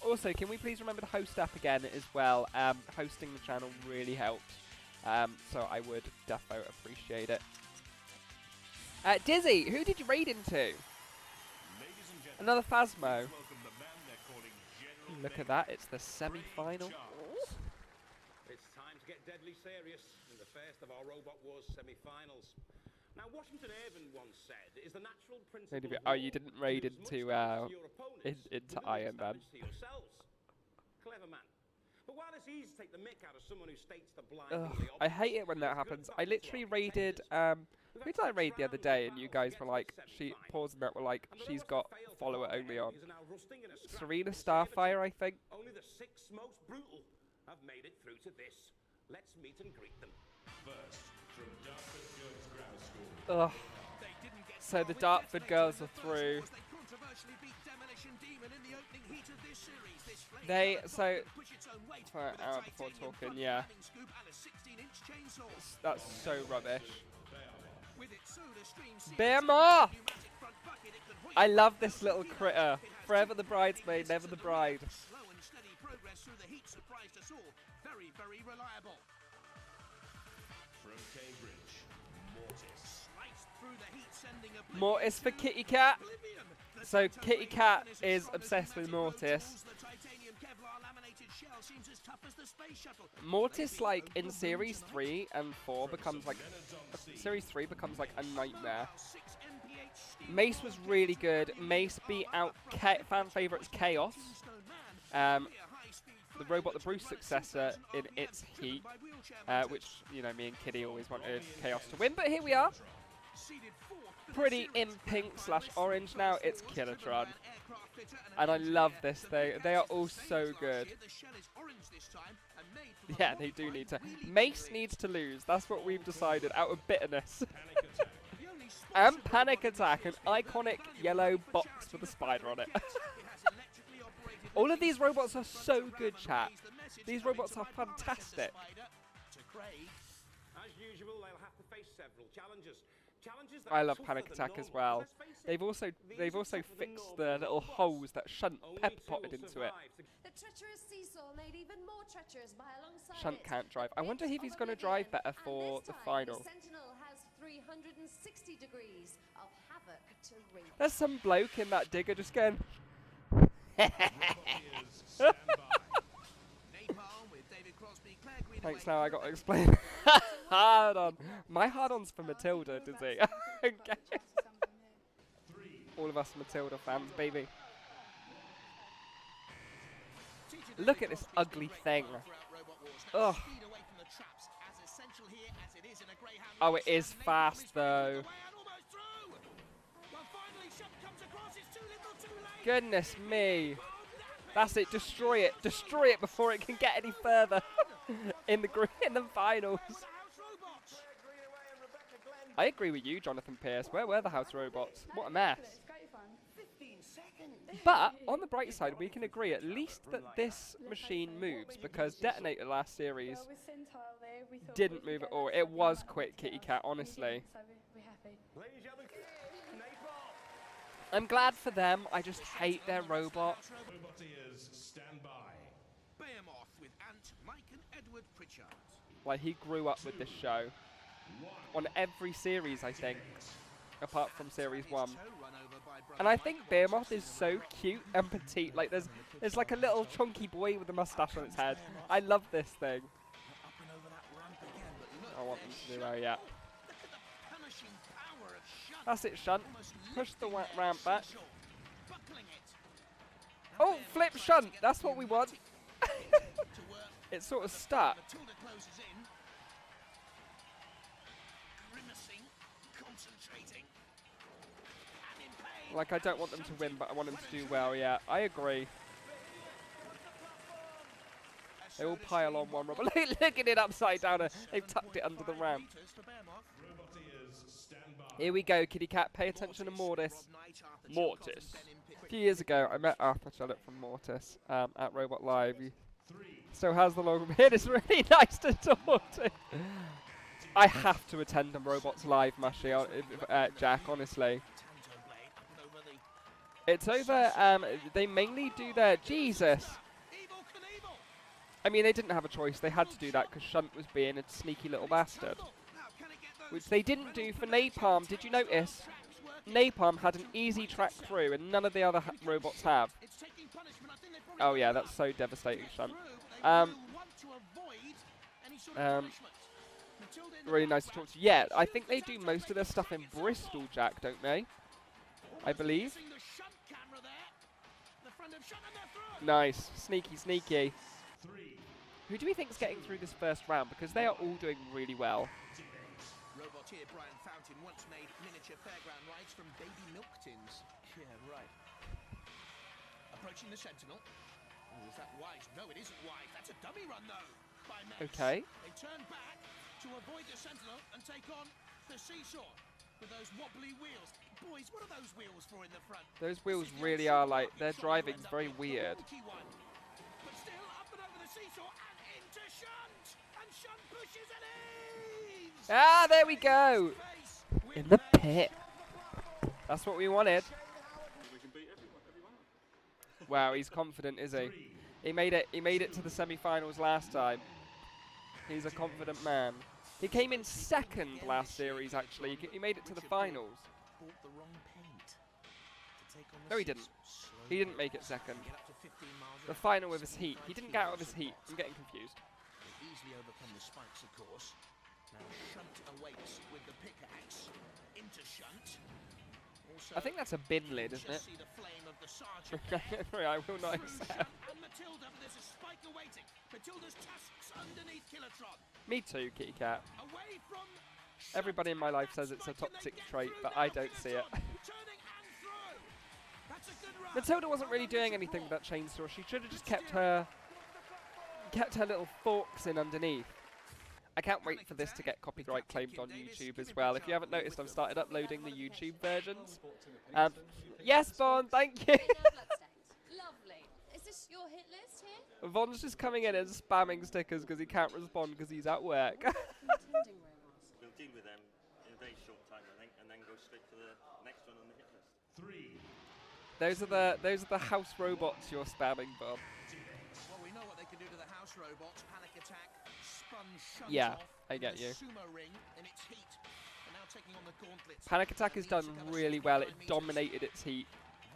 Also, can we please remember to host up again as well? Hosting the channel really helps. So I would defo appreciate it. Dizzy, who did you raid into? Another Phasmo. Look at that, it's the semi-final. It's time to get deadly serious in the first of our Robot Wars semi-finals. Now, Washington Irving once said, "Is the natural principle of Oh, war you didn't raid do as much into damage to your opponents into do as Iron much Man. damage to yourselves." Clever man. But while it's easy to take the mick out of someone who states the blind, I hate it when that happens. I literally raided. Who did I raid the other day? And you guys were like, pausing that were like, she's got follower only on. Serena Starfire, I think. Only the 6 most brutal have made it through to this. Let's meet and greet them. First, from Dartford Girls Grammar School. Ugh. So the Dartford girls are through. So for an hour before talking, yeah. That's so rubbish. Behemoth! I love this little critter. Forever the bridesmaid, never the bride. Slow and steady progress through the heat surprised us all. Very, very reliable. From Cambridge, Mortis. Sliced through the heat, sending a Mortis for Kitty Cat. So Kitty Cat is obsessed with Mortis. Mortis, like in series 3 and 4, becomes like series 3 becomes like a nightmare. Mace was really good. Mace beat out fan favorites Chaos, the Robot the Bruce successor in its heat, which you know me and Kitty always wanted Chaos to win, but here we are. Pretty in pink / orange now. It's Killatron, and I love this thing. They are all so good. Yeah, they do need to. Mace needs to lose. That's what we've decided out of bitterness. And Panic Attack, an iconic yellow box with a spider on it. All of these robots are so good, chat. These robots are fantastic. As usual, they'll have to face several challenges. I love Panic Attack as well. They've also fixed the little holes that Shunt pepper potted into it. The treacherous seesaw made even more treacherous by alongside Shunt it. can't drive. I wonder if he's going to drive better for the final. The Sentinel has 360 degrees of havoc to wreak. There's some bloke in that digger just going. Thanks. Now I got to explain. Hard on. My hard on's for Matilda, does he? Okay. All of us Matilda fans, baby. Look at this ugly thing. Ugh. Oh, it is fast though. Goodness me. That's it. Destroy it. Destroy it before it can get any further in the finals. I agree with you, Jonathan Pierce. Where were the house robots? What a mess. But on the bright side, we can agree at least that this machine moves, because Detonator last series didn't move at all. It was quick, Kitty Cat, honestly. I'm glad for them. I just hate their robot. Roboteers, stand by. Behemoth with Ant, Mike and Edward Pritchard. Like, he grew up with this show. On every series, I think. Apart from series 1. And I think Behemoth is so cute and petite. Like, there's like a little chunky boy with a mustache on its head. I love this thing. I want them to do that, yeah. That's it, Shunt. Push the ramp back. Oh, flip Shunt. That's what we want. It's sort of stuck. Like, I don't want them to win, but I want them to do well, yeah. I agree. They all pile on one robot. Look at it upside down. They've tucked it under the ramp. Here we go, Kitty Cat. Pay attention to Mortis. Mortis. A few years ago, I met Arthur Shellett from Mortis at Robot Live. He still has the long beard. It's really nice to talk to. I have to attend a Robots Live, Mushy, Jack, honestly. It's over. They mainly do their Jesus. Evel Knievel. I mean, they didn't have a choice. They had to do that because Shunt was being a sneaky little bastard. Now, can it get those Which they didn't do for Napalm. Did you notice? Napalm had an easy track through, and none of the other robots have. It's taking punishment. I think they probably Oh yeah, that's so devastating, Shunt. through, but they Um, will want to avoid any sort of punishment. Matilda in the Really back nice to flank. talk to. Yeah, I think they do most of their stuff in Bristol, Jack, don't they? I believe. Missing the shunt camera there. The front of Shunt and they're through. Nice, sneaky, sneaky. 3. Who do we think's getting through this first round? Because they are all doing really well. Roboteer Brian Fountain once made miniature fairground rides from baby milk tins. Yeah, right. Approaching the Sentinel. Oh, is that wise? No, it isn't wise. That's a dummy run, though, by Mace. Okay. They turn back to avoid the Sentinel and take on the Seesaw with those wobbly wheels. Boys, what are those wheels for in the front? Those wheels really are like, their driving's very weird. But still up and over the Seesaw and into Shunt. And Shunt pushes and heaves. Ah, there we go! Face with In the Mace. pit. That's what we wanted. We can beat everyone. Wow, he's confident, is he? He made it to the semi-finals last time. He's a confident man. He came in second last series, actually. He made it to the finals. Bought the wrong paint to take on the No, he didn't. Seesaw. He didn't make it second. Get up to 15 miles The an final hour. with his heat. He didn't get out of his heat. I'm getting confused. They easily overcome the spikes, of course. Now Shunt awaits with the pickaxe into Shunt. Also, I think that's a bin lid, isn't it? just see the flame of the sergeant. Sorry, I will not Through accept. Shunt and Matilda, but there's a spike awaiting. Matilda's tusks underneath Kilotron. Me too, Kitty Cat. Away from Shunt. Everybody in my life says it's a Spike, and they toxic get trait, through but now. I don't see it. Kilotron turning and through. That's a good run. Matilda wasn't really doing anything with that chainsaw. She should have just kept her little forks in underneath. I can't wait for this to get copyright claimed on YouTube as well. If you haven't noticed, I've started uploading the YouTube versions. Yes, Vaughn, thank you. Now Bloodstained. Lovely. Is this your hit list here? Vaughn's just coming in and spamming stickers because he can't respond because he's at work. Contending robots. We'll deal with them in a very short time, I think, and then go straight to the next one on the hit list. 3. Those are the house robots you're spamming, Bob. Well, we know what they can do to the house robots. Panic attack, spun Shunt Yeah, off I in get the you. Sumo ring in its heat. And now taking on the gauntlets. Panic Attack has done really well. It dominated its heat.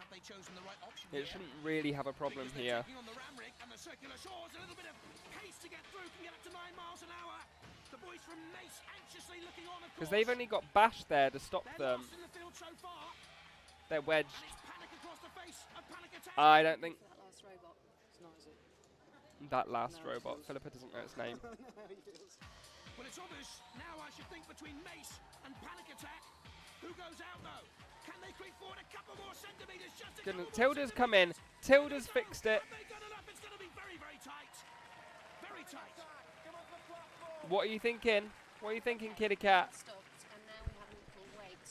Have they chosen the right option It here? shouldn't really have a problem Because they're here. taking on the ram rig and the circular shores. A little bit of pace to get through. Can get up to 9 miles an hour. The boys from Mace anxiously looking on, of Because course. they've only got Bash there to stop They're them. lost in the field so far. They're wedged. And it's panic across the face of Panic Attack. I don't think For that last robot. It's not, is it? that last robot. Philippa doesn't know its name. Well, it's obvious now, I should think, between Mace and Panic Attack. Who goes out, though? Can they creep forward a couple more centimetres? Just a couple more Tilda's come in. Tilda's fixed it. Have they done enough? It's going to be very, very tight. Very tight. What are you thinking? What are you thinking, Kitty Cat? Stopped, and now we have a little wait.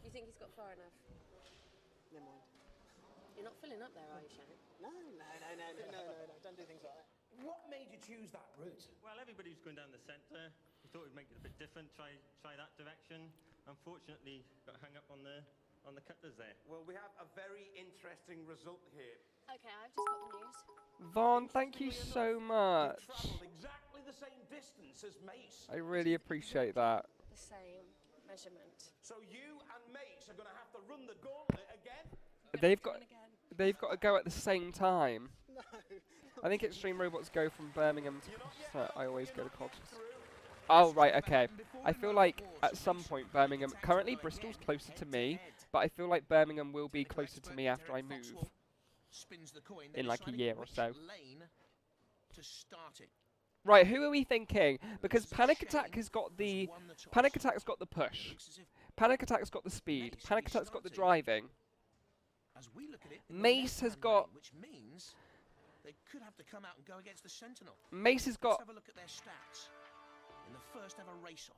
You think he's got far enough? Never mind. You're not filling up there, are you, Shannon? No. Don't do things like that. What made you choose that route? Well, everybody's going down the centre. We thought we'd make it a bit different, try that direction. Unfortunately, got hung up on the cutters there. Well, we have a very interesting result here. Okay, I've just got the news. Vaughn, thank you so much. Travelled exactly the same distance as Mace. I really appreciate that. The same measurement. So you and Mace are going to have to run the gauntlet again. They've Going got again. they've got to go at the same time. No. I think Extreme Robots go from Birmingham to Colchester. I always go to Colchester. Oh, right, okay. I feel like at some point Birmingham... Currently Bristol's closer to me, but I feel like Birmingham will be closer to me after I move. Spins the coin, In like a deciding year or which so. lane to start it. Right, who are we thinking? Because Panic Attack has got the... Panic Attack's got the push. Looks as if, Panic Attack's got the speed. Panic Attack's got the driving. as we look at it, in the Mace has left-hand got... lane, which means they could have to come out and go against the Sentinel. Mace has Let's got... have a look at their stats in the first ever race-off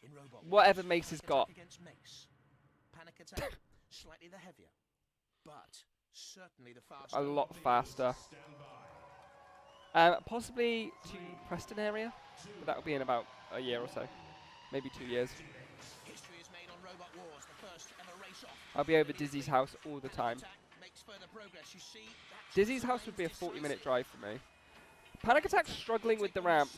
in Robot Wars. Whatever Mace has Panic Attack got. against Mace. Panic Attack, slightly the heavier, but certainly the faster. A lot faster. Possibly to Preston area, but that'll be in about a year or so, maybe 2 years. History is made on Robot Wars, the first ever race I'll be over Dizzy's house all the time. Dizzy's house would be a 40-minute drive for me. Panic Attack's struggling with the ramp.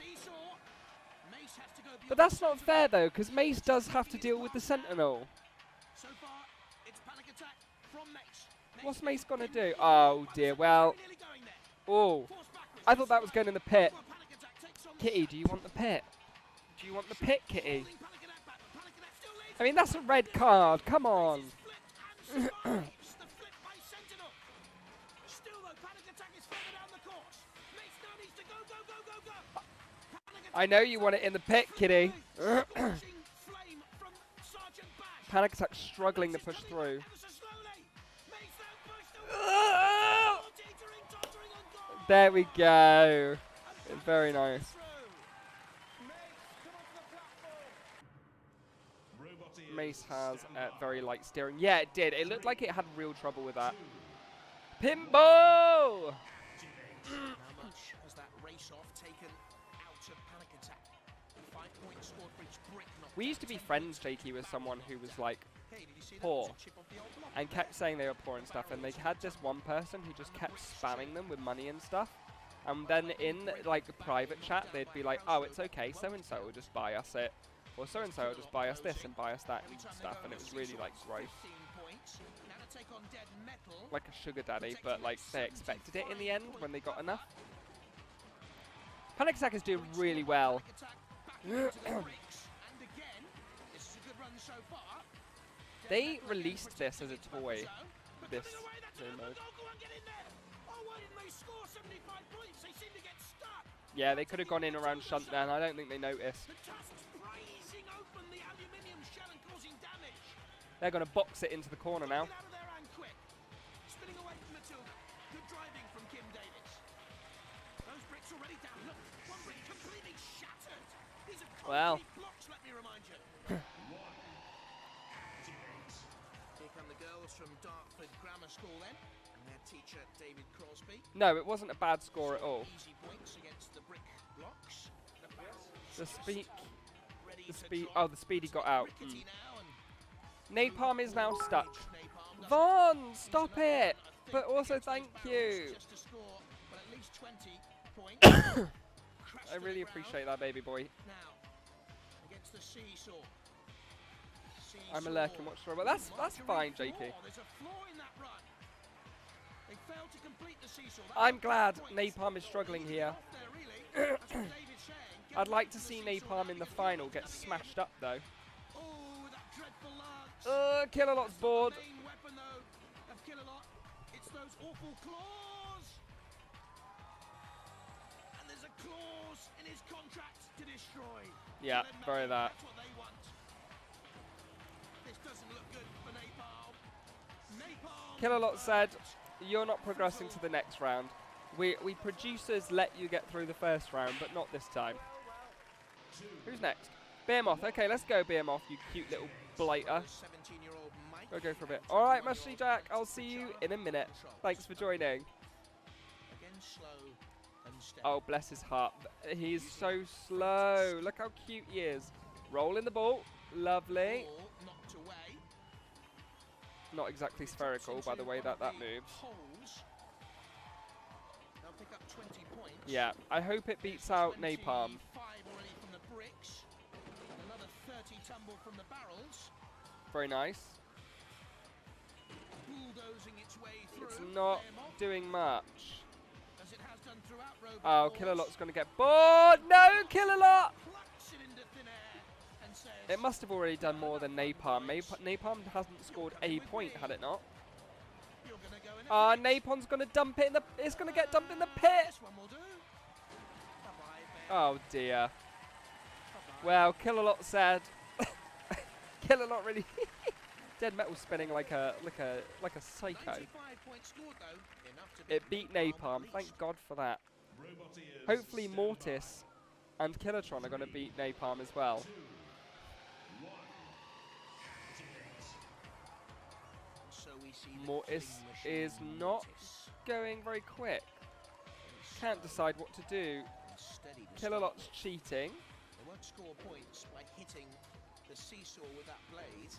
But that's not fair though, because Mace does have to deal with the Sentinel. What's Mace gonna do? Oh dear, well. Oh, I thought that was going in the pit. Kitty, do you want the pit? Do you want the pit, Kitty? I mean, that's a red card. Come on. I know you want it in the pit, Kitty. Panic Attack struggling to push through. There we go. Very nice. Mace has very light steering. Yeah, it did. It looked like it had real trouble with that. Pinball! How much has that race off taken out of Panic Attack? 5 points scored for each brick knocked. We used to be friends, Jakey, with someone who was like Hey, did you see that? poor There's a chip off the old block. and kept saying they were poor and stuff, and they had this one person who just kept spamming them with money and stuff. And then in like the private chat, they'd be like, "Oh, it's okay, so and so will just buy us it, or so and so will just buy us this and buy us that and stuff," and it was really like gross, 15 points. Now to take on Dead Metal. like a sugar daddy. But like they expected it in the end when they got enough. Panic Attack is doing really well. Panic Attack back into the bricks. And again, this is a good run so far. They released this as a toy. This mode. Yeah, they could have gone in around Shunt then. I don't think they noticed. They're going to box it into the corner now. Well. Here come the girls from Dartford Grammar School then, and their teacher David Crosby. No, it wasn't a bad score at all. Easy points against the brick blocks. The speed. Oh, the speedy got out. Napalm is now stuck. Vaughn, stop it! But also, thank you. I really appreciate that, baby boy. Now, against the seesaw. I'm a lurking watch thrower, but that's fine, Jakey. There's a flaw in that run. They failed to complete the seesaw. I'm glad Napalm is struggling here. I'd like to see Napalm in the final get smashed up though. Killalot's bored. Main weapon though of Killalot, it's those awful claws. And there's a clause in his contract to destroy. Yeah, very that. That's what they want. This doesn't look good for Napalm. Napalm. Killalot said, "You're not progressing to the next round. We producers let you get through the first round, but not this time." Who's next? Behemoth. Okay, let's go, Behemoth, you cute little blighter. 17-year-old Mike. Go for a bit. All right, Mushy Jack, I'll see you in a minute. Thanks for joining. Again, slow and steady. Oh, bless his heart. He's so slow. Look how cute he is. Rolling the ball. Lovely. Ball knocked away. Not exactly spherical, by the way that moves. Holes. They'll pick up 20 points. Yeah, I hope it beats out Napalm. 25 already from the bricks. Another 30 tumble from the barrels. Very nice. Bulldozing its way through. It's not Behemoth, doing much. as it has done throughout Robot Oh, Wars. Killalot's going to get bored. No, Killalot! Plucks it into thin air and says, It must have already done more than Napalm. Napalm hasn't scored a point, had it not? "You're gonna go in Ah, a bricks." Napalm's going to dump it in the... It's going to get dumped in the pit! This one will do. Bye-bye, Behemoth. Oh, dear. Bye-bye. Well, Killalot said... Killalot really... Dead Metal spinning like a psycho. 95 points scored, though. Enough to It beat Napalm. Thank God for that. Hopefully Mortis and Killatron are going to beat Napalm as well. So we see the Mortis killing is machine not Mortis. going very quick. Can't decide what to do. Steady the Killalot's cheating. They won't score points by hitting the seesaw with that blade.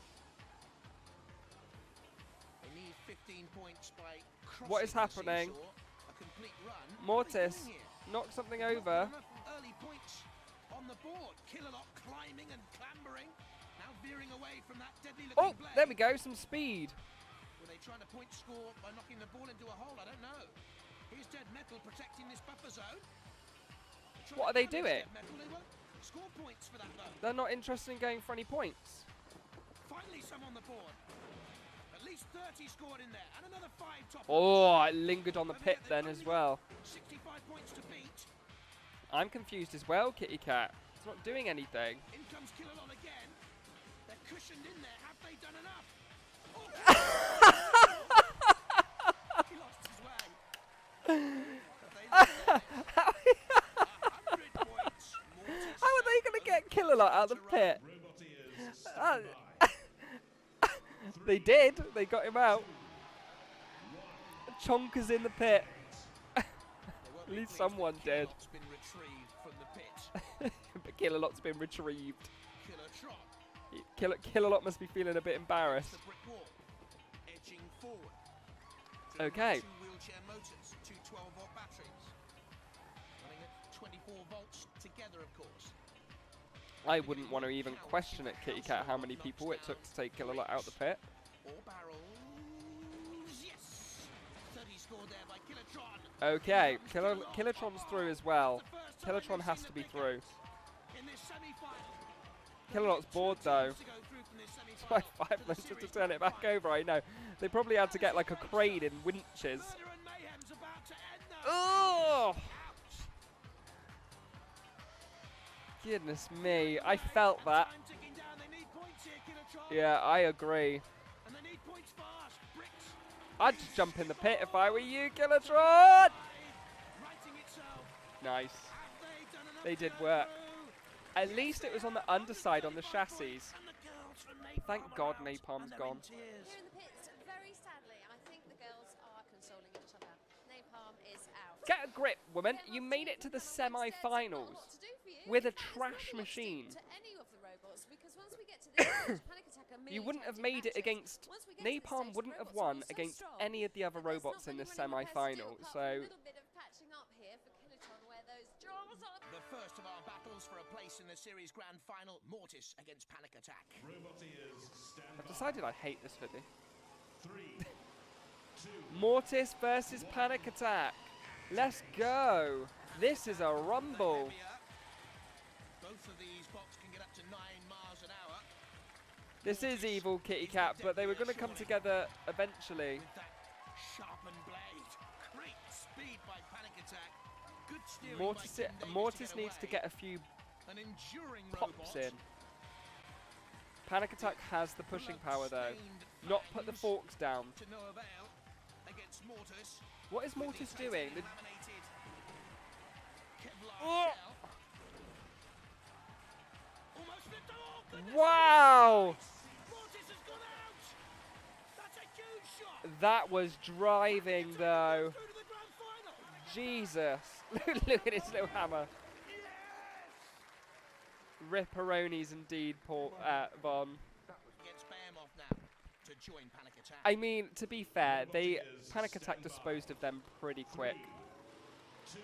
15 points by What is crossing the happening? seesaw. A complete run. Mortis, What are we doing here? knock something Not over. enough early points on the board. Killalot climbing and clambering. Now veering away from that deadly looking Oh, blade. there we go, some speed. Were they trying to point score by knocking the ball into a hole? I don't know. Here's Dead Metal protecting this buffer zone. Trying What to are they damage doing? Dead Metal. They won't score points for that though. They're not interested in going for any points. Finally some on the board. At least 30 scored in there. And another 5 top. Oh, it lingered on the pit then as well. 65 points to beat. I'm confused as well, Kitty Cat. It's not doing anything. In comes Killalot again. They're cushioned in there. Have they done enough? Oh. He lost his way. Have they lost it? 100 points. Mortis How are they going to get Killalot out of the pit? Roboteers, Uh, stand by. They did. They got him out. Chonker's in the pit. They won't At be least pleased someone that did. Killalot's been retrieved from the pit. But Killalot's been retrieved. Killer Trot. Killalot must be feeling a bit embarrassed. The brick wall. Edging forward. Okay. Two wheelchair motors, two 12-volt batteries. Running at 24 volts together, of course. I wouldn't want to even question it, Kitty Cat, how many people it took to take Killalot out the pit. All barrels. Yes. 30 scored there by Killatron. Okay, Killatron's through as well. Killatron has to be through. In this semi-final. Killalot's bored though. To go through from this It's like semi-final 5 to the minutes to series turn it grand back over, I know. They probably had to get like a crane in winches. Murder and mayhem's about to end now. Oh! Ouch. Goodness me, I felt that. Time ticking down. They need points here, Killatron. Yeah, I agree. And they need points fast. Bricks. I'd just jump in the pit if I were you, Killatron! Righting itself. Nice. Have they done enough They to did go work. through? At least it was on the underside on the chassis. And the girls from Napalm Thank are God out, Napalm's and they're gone. in tears. Here in the pits, very sadly, I think the girls are consoling each other. Napalm is out. Get a grip, woman. Their You last made team it to the from Western States have got a semi-finals lot to do for you. with a In fact, there's trash not a lot to do machine. to any of the robots, because once we get to this stage, Panic Attack are You merely wouldn't have tactic made it matches. against Once we get to this Napalm stage, wouldn't the have robots are won all so against strong any of the other that there's robots not in really this anyone else to do semi-final. apart from So a little bit of patching up here for Killatron, where those jaws are. The first of our battles for a place in the series grand final, Mortis against Panic Attack. Roboteers, stand I've by. decided I hate this hoodie. 3, 2, Mortis versus Panic Attack. Let's go. This is a rumble. Heavier. Both of these bots can get up to 9 miles an hour. This is evil, Kitty Cat, but they were going to come together eventually. With that sharpened blade. Great speed by Panic Attack. Good steering by Mortis, Tim Davis Mortis needs to away. get a few An enduring pops robot. in. Panic Attack has the pushing power though. Blood-stained Not put the fangs forks down. to no avail against Mortis. What is Mortis doing? The- Laminated Kevlar Oh! shell. Almost flipped. Oh, goodness. Wow! Mortis has gone out. That's a huge shot. That was driving though. Through to the grand final. Jesus. Look at his little hammer. Ripperonis indeed, Paul Von. Against Behemoth now to join Panic Attack. I mean, to be fair, they Panic Attack disposed of them pretty quick. 2,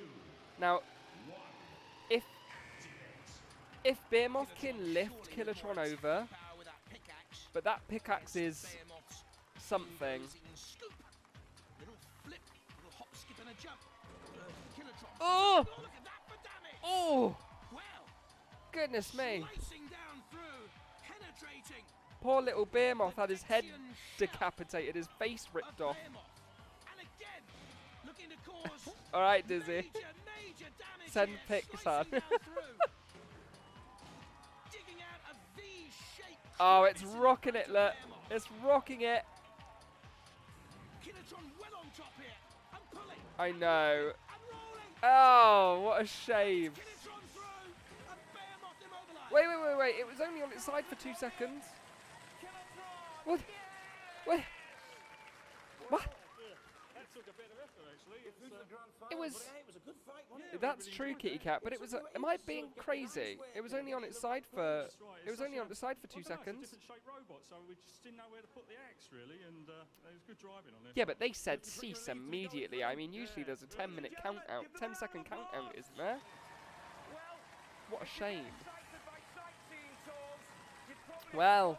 Now, if Behemoth can lift Killatron over, Power with that pickaxe. but that pickaxe is Behemoth's something. losing scoop. Little flip, little hop, skip, and a jump. Killatron. Oh! Oh, look at that for damage. Oh, Well, goodness me. slicing down through, penetrating. Poor little Behemoth had his head Egyptian shell decapitated, his face ripped of off. Behemoth. And again, looking to cause Alright, Dizzy. major damage Send here, pics, slicing son. down through. Digging out a V-shaped Oh, it's crevice in rocking front it, of look. Behemoth. It's rocking it. Killatron well on top here. And pulling. I know. And rolling. Oh, what a shame. Killatron through. And Behemoth immobilized. Wait. It was only on its side for 2 seconds. What? Wait. What? That took a bit of It was. It was a good fight, wasn't it? That's true, Kitty Cat. But it was. Am I being crazy? It was only on its side for. It was only on its side for 2 seconds. Different shape robot, so we just didn't know where to put the axe really, and it was good driving on it. Yeah, but they said cease immediately. I mean, usually there's a 10-minute count out, 10-second count out, isn't there? What a shame. Well,